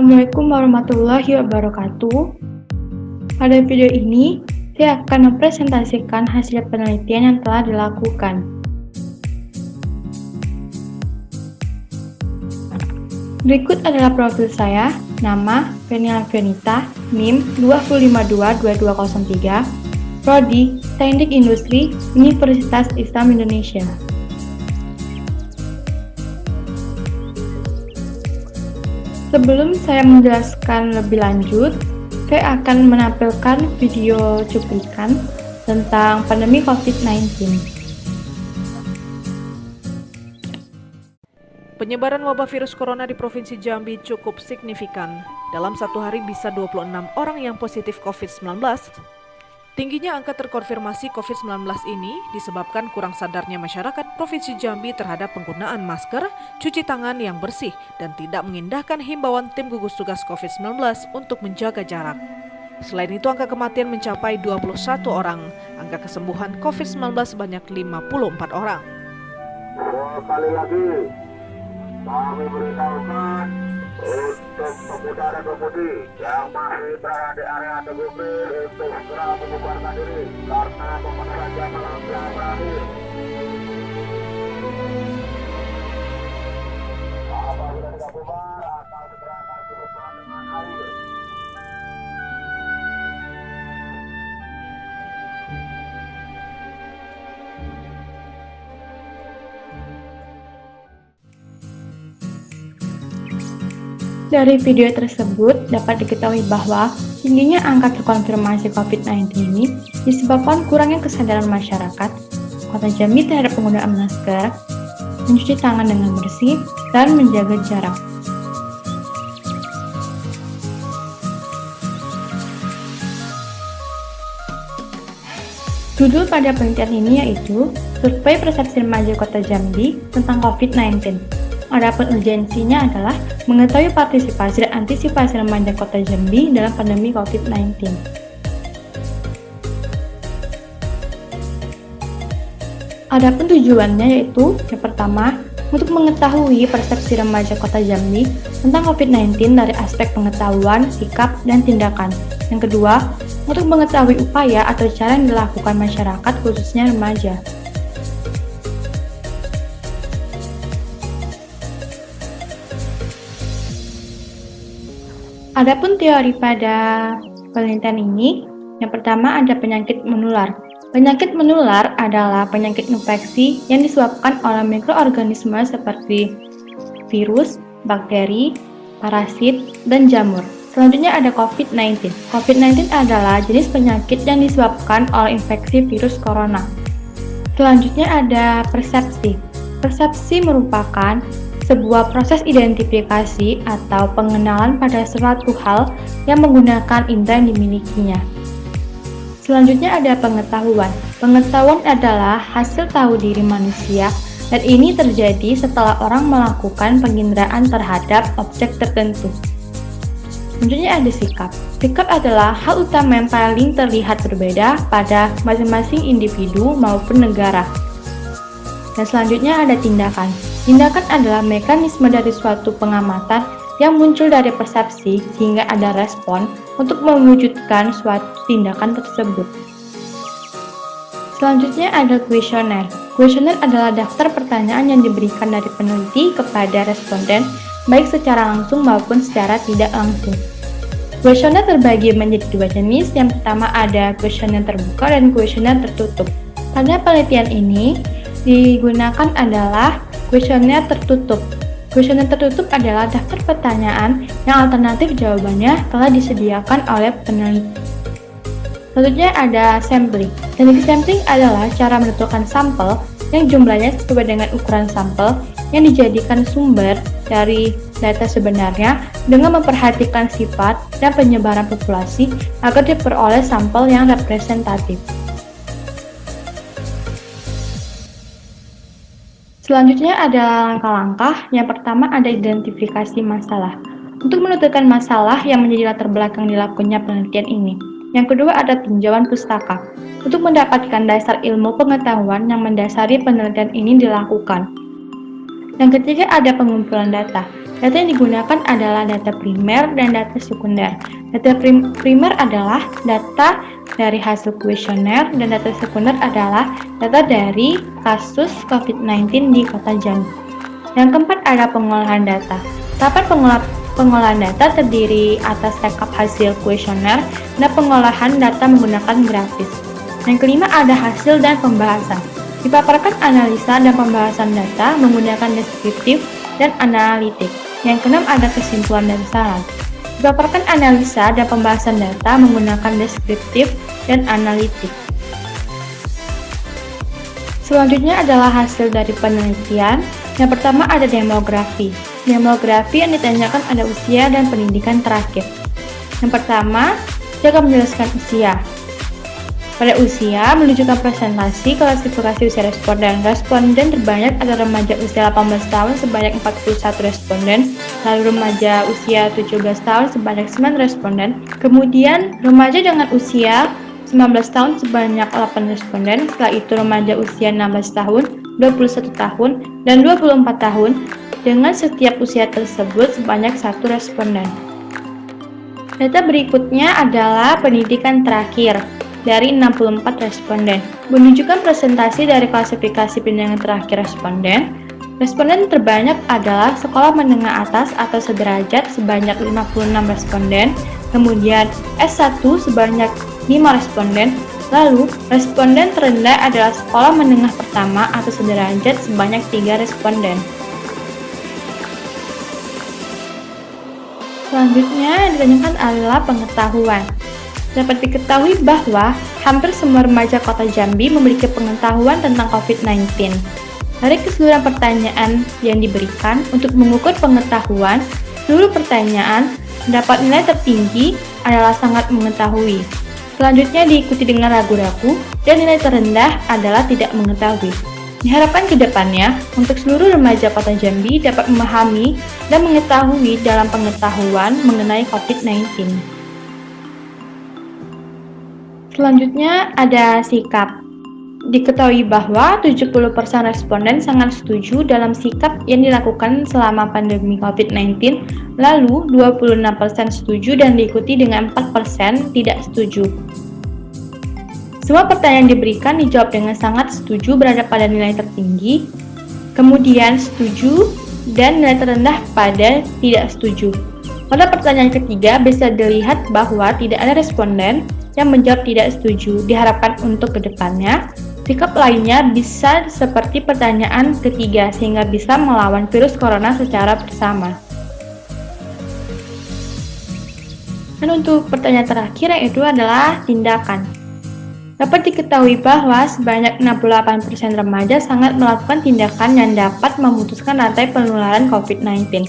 Assalamualaikum warahmatullahi wabarakatuh. Pada video ini, saya akan mempresentasikan hasil penelitian yang telah dilakukan. Berikut adalah profil saya, nama Fenila Fenita, NIM 2522203, Prodi Teknik Industri, Universitas Islam Indonesia. Sebelum saya menjelaskan lebih lanjut, saya akan menampilkan video cuplikan tentang pandemi COVID-19. Penyebaran wabah virus corona di Provinsi Jambi cukup signifikan. Dalam satu hari bisa 26 orang yang positif COVID-19. Tingginya angka terkonfirmasi COVID-19 ini disebabkan kurang sadarnya masyarakat Provinsi Jambi terhadap penggunaan masker, cuci tangan yang bersih, dan tidak mengindahkan himbauan tim gugus tugas COVID-19 untuk menjaga jarak. Selain itu, angka kematian mencapai 21 orang, angka kesembuhan COVID-19 sebanyak 54 orang. Sekali lagi, kami beritahukan untuk pemuda dan pemudi yang masih berada di area Teguh untuk segera membubarkan diri karena pemerintah jam malam telah berakhir. Apabila tidak bubar, akan segera akan berubah dengan air. Dari video tersebut dapat diketahui bahwa tingginya angka terkonfirmasi COVID-19 ini disebabkan kurangnya kesadaran masyarakat Kota Jambi terhadap penggunaan masker, mencuci tangan dengan bersih, dan menjaga jarak. Judul pada penelitian ini yaitu Survei Persepsi Remaja Kota Jambi tentang COVID-19. Adapun urgensinya adalah mengetahui partisipasi dan antisipasi remaja Kota Jambi dalam pandemi COVID-19. Adapun tujuannya yaitu yang pertama, untuk mengetahui persepsi remaja Kota Jambi tentang COVID-19 dari aspek pengetahuan, sikap, dan tindakan. Yang kedua, untuk mengetahui upaya atau cara yang dilakukan masyarakat khususnya remaja. Adapun teori pada penelitian ini, yang pertama ada penyakit menular. Penyakit menular adalah penyakit infeksi yang disebabkan oleh mikroorganisme seperti virus, bakteri, parasit, dan jamur. Selanjutnya ada COVID-19. COVID-19 adalah jenis penyakit yang disebabkan oleh infeksi virus corona. Selanjutnya ada persepsi. Persepsi merupakan sebuah proses identifikasi atau pengenalan pada suatu hal yang menggunakan indera yang dimilikinya. Selanjutnya ada pengetahuan. Pengetahuan adalah hasil tahu diri manusia dan ini terjadi setelah orang melakukan penginderaan terhadap objek tertentu. Selanjutnya ada sikap. Sikap adalah hal utama yang paling terlihat berbeda pada masing-masing individu maupun negara. Dan selanjutnya ada tindakan. Tindakan adalah mekanisme dari suatu pengamatan yang muncul dari persepsi sehingga ada respon untuk mewujudkan suatu tindakan tersebut. Selanjutnya ada kuesioner. Kuesioner adalah daftar pertanyaan yang diberikan dari peneliti kepada responden baik secara langsung maupun secara tidak langsung. Kuesioner terbagi menjadi dua jenis. Yang pertama ada kuesioner terbuka dan kuesioner tertutup. Pada penelitian ini digunakan adalah kuesioner tertutup. Kuesioner tertutup adalah daftar pertanyaan yang alternatif jawabannya telah disediakan oleh peneliti. Selanjutnya ada sampling. Teknik sampling adalah cara menentukan sampel yang jumlahnya sesuai dengan ukuran sampel yang dijadikan sumber dari data sebenarnya dengan memperhatikan sifat dan penyebaran populasi agar diperoleh sampel yang representatif. Selanjutnya ada langkah-langkah. Yang pertama ada identifikasi masalah. Untuk menentukan masalah yang menjadi latar belakang dilakukannya penelitian ini. Yang kedua ada tinjauan pustaka. Untuk mendapatkan dasar ilmu pengetahuan yang mendasari penelitian ini dilakukan. Yang ketiga ada pengumpulan data. Data yang digunakan adalah data primer dan data sekunder. Data primer adalah data dari hasil kuesioner dan data sekunder adalah data dari kasus COVID-19 di Kota Jambi. Yang keempat ada pengolahan data. Tahapan pengolahan data terdiri atas rekap hasil kuesioner dan pengolahan data menggunakan grafis. Yang kelima ada hasil dan pembahasan. Dipaparkan analisa dan pembahasan data menggunakan deskriptif dan analitik. Yang keenam ada kesimpulan dan saran. Dipaparkan analisa dan pembahasan data menggunakan deskriptif dan analitik. Selanjutnya adalah hasil dari penelitian. Yang pertama ada demografi. Demografi yang ditanyakan ada usia dan pendidikan terakhir. Yang pertama, dia akan menjelaskan usia. Pada usia, menunjukkan presentasi klasifikasi usia responden. Responden terbanyak adalah remaja usia 18 tahun sebanyak 41 responden, lalu remaja usia 17 tahun sebanyak 9 responden, kemudian remaja dengan usia 19 tahun sebanyak 8 responden, setelah itu remaja usia 16 tahun, 21 tahun, dan 24 tahun, dengan setiap usia tersebut sebanyak 1 responden. Data berikutnya adalah pendidikan terakhir dari 64 responden, menunjukkan presentasi dari klasifikasi pendidikan terakhir responden. Responden terbanyak adalah sekolah menengah atas atau sederajat sebanyak 56 responden, kemudian S1 sebanyak 5 responden, lalu responden terendah adalah sekolah menengah pertama atau sederajat sebanyak 3 responden. Selanjutnya yang ditanyakan adalah pengetahuan. Dapat diketahui bahwa hampir semua remaja Kota Jambi memiliki pengetahuan tentang COVID-19. Dari keseluruhan pertanyaan yang diberikan untuk mengukur pengetahuan, seluruh pertanyaan mendapat nilai tertinggi adalah sangat mengetahui. Selanjutnya diikuti dengan ragu-ragu dan nilai terendah adalah tidak mengetahui. Diharapkan ke depannya untuk seluruh remaja Kota Jambi dapat memahami dan mengetahui dalam pengetahuan mengenai COVID-19. Selanjutnya ada sikap. Diketahui bahwa 70% responden sangat setuju dalam sikap yang dilakukan selama pandemi COVID-19, lalu 26% setuju dan diikuti dengan 4% tidak setuju. Semua pertanyaan diberikan dijawab dengan sangat setuju berada pada nilai tertinggi, kemudian setuju, dan nilai terendah pada tidak setuju. Pada pertanyaan ketiga bisa dilihat bahwa tidak ada responden yang menjawab tidak setuju. Diharapkan untuk kedepannya, sikap lainnya bisa seperti pertanyaan ketiga sehingga bisa melawan virus corona secara bersama. Dan untuk pertanyaan terakhir yaitu adalah tindakan. Dapat diketahui bahwa sebanyak 68% remaja sangat melakukan tindakan yang dapat memutuskan rantai penularan COVID-19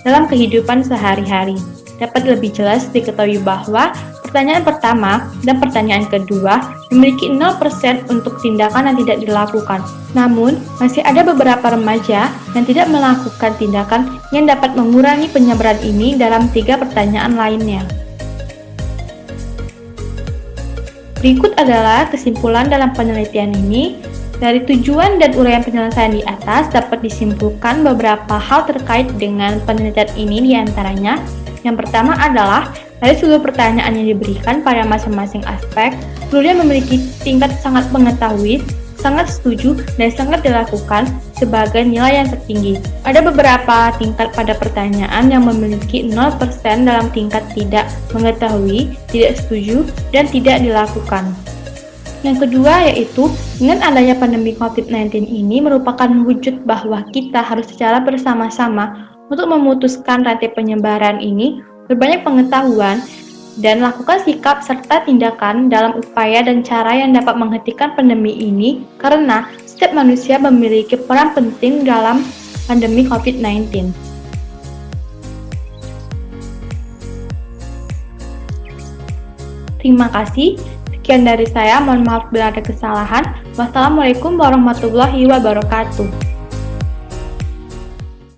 dalam kehidupan sehari-hari. Dapat lebih jelas diketahui bahwa pertanyaan pertama dan pertanyaan kedua memiliki 0% untuk tindakan yang tidak dilakukan. Namun, masih ada beberapa remaja yang tidak melakukan tindakan yang dapat mengurangi penyebaran ini dalam 3 pertanyaan lainnya. Berikut adalah kesimpulan dalam penelitian ini. Dari tujuan dan uraian penyelesaian di atas dapat disimpulkan beberapa hal terkait dengan penelitian ini, diantaranya yang pertama adalah dari seluruh pertanyaan yang diberikan pada masing-masing aspek, seluruhnya memiliki tingkat sangat mengetahui, sangat setuju, dan sangat dilakukan sebagai nilai yang tertinggi. Ada beberapa tingkat pada pertanyaan yang memiliki 0% dalam tingkat tidak mengetahui, tidak setuju, dan tidak dilakukan. Yang kedua yaitu, dengan adanya pandemi COVID-19 ini merupakan wujud bahwa kita harus secara bersama-sama untuk memutuskan rantai penyebaran ini, berbanyak pengetahuan, dan lakukan sikap serta tindakan dalam upaya dan cara yang dapat menghentikan pandemi ini karena setiap manusia memiliki peran penting dalam pandemi COVID-19. Terima kasih. Sekian dari saya, mohon maaf bila ada kesalahan. Wassalamualaikum warahmatullahi wabarakatuh.